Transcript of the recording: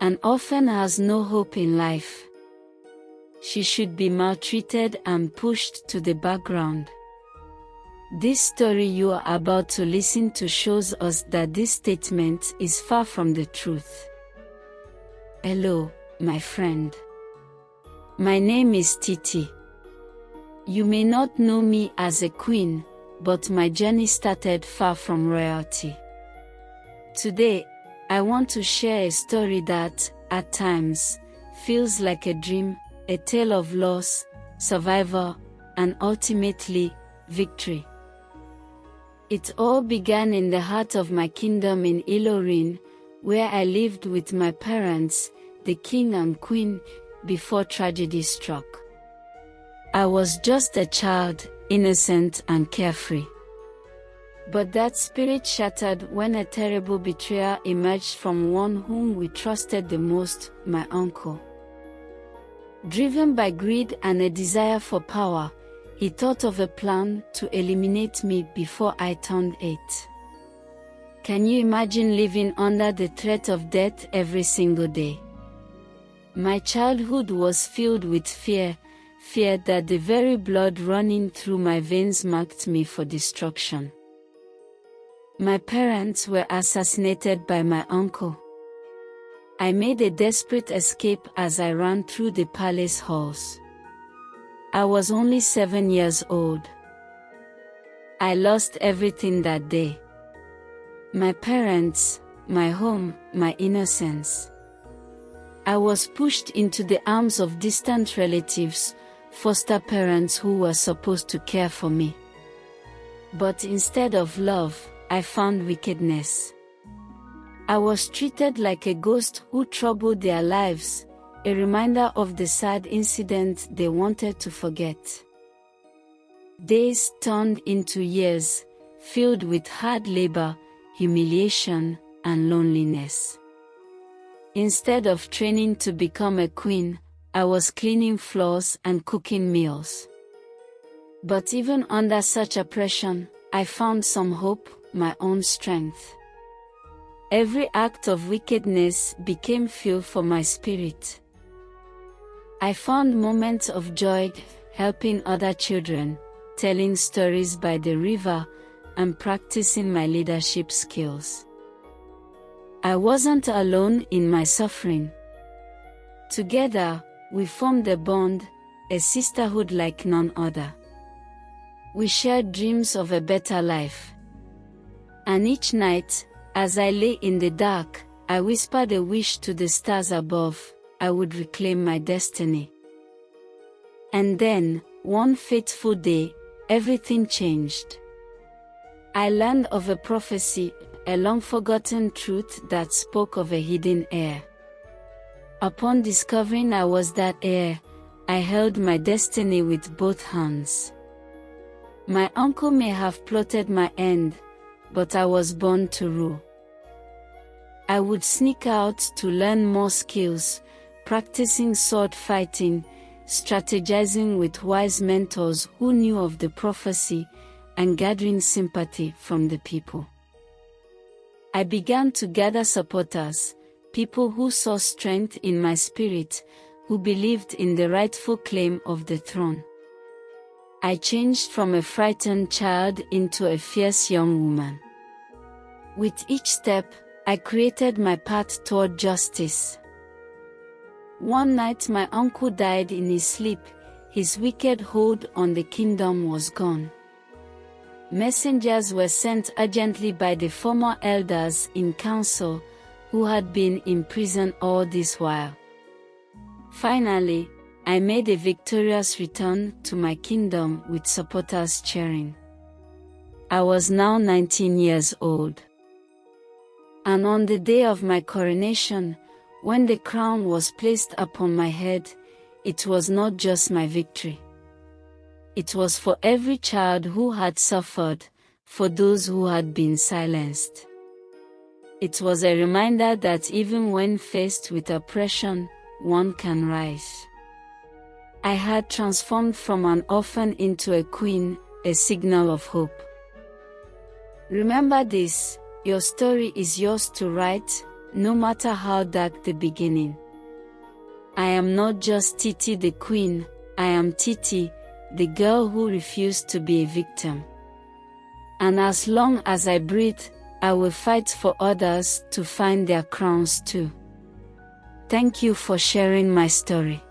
An orphan has no hope in life. She should be maltreated and pushed to the background. This story you are about to listen to shows us that this statement is far from the truth. Hello, my friend. My name is Titi. You may not know me as a queen, but my journey started far from royalty. Today, I want to share a story that, at times, feels like a dream, a tale of loss, survival, and ultimately, victory. It all began in the heart of my kingdom in Ilorin, where I lived with my parents, the king and queen, before tragedy struck. I was just a child, innocent and carefree. But that spirit shattered when a terrible betrayal emerged from one whom we trusted the most, my uncle. Driven by greed and a desire for power, he thought of a plan to eliminate me before I turned 8. Can you imagine living under the threat of death every single day? My childhood was filled with fear that the very blood running through my veins marked me for destruction. My parents were assassinated by my uncle. I made a desperate escape as I ran through the palace halls. I was only 7 years old. I lost everything that day. My parents, my home, my innocence. I was pushed into the arms of distant relatives, foster parents who were supposed to care for me. But instead of love, I found wickedness. I was treated like a ghost who troubled their lives, a reminder of the sad incident they wanted to forget. Days turned into years, filled with hard labor, humiliation, and loneliness. Instead of training to become a queen, I was cleaning floors and cooking meals. But even under such oppression, I found some hope, my own strength. Every act of wickedness became fuel for my spirit. I found moments of joy, helping other children, telling stories by the river, and practicing my leadership skills. I wasn't alone in my suffering. Together, we formed a bond, a sisterhood like none other. We shared dreams of a better life. And each night, as I lay in the dark, I whispered a wish to the stars above: I would reclaim my destiny. And then, one fateful day, everything changed. I learned of a prophecy, a long-forgotten truth that spoke of a hidden heir. Upon discovering I was that heir, I held my destiny with both hands. My uncle may have plotted my end, but I was born to rule. I would sneak out to learn more skills, practicing sword fighting, strategizing with wise mentors who knew of the prophecy, and gathering sympathy from the people. I began to gather supporters, people who saw strength in my spirit, who believed in the rightful claim of the throne. I changed from a frightened child into a fierce young woman. With each step, I created my path toward justice. One night my uncle died in his sleep, his wicked hold on the kingdom was gone. Messengers were sent urgently by the former elders in council, who had been in prison all this while. Finally, I made a victorious return to my kingdom with supporters cheering. I was now 19 years old. And on the day of my coronation, when the crown was placed upon my head, it was not just my victory. It was for every child who had suffered, for those who had been silenced. It was a reminder that even when faced with oppression, one can rise. I had transformed from an orphan into a queen, a signal of hope. Remember this: your story is yours to write, no matter how dark the beginning. I am not just Titi the queen, I am Titi, the girl who refused to be a victim. And as long as I breathe, I will fight for others to find their crowns too. Thank you for sharing my story.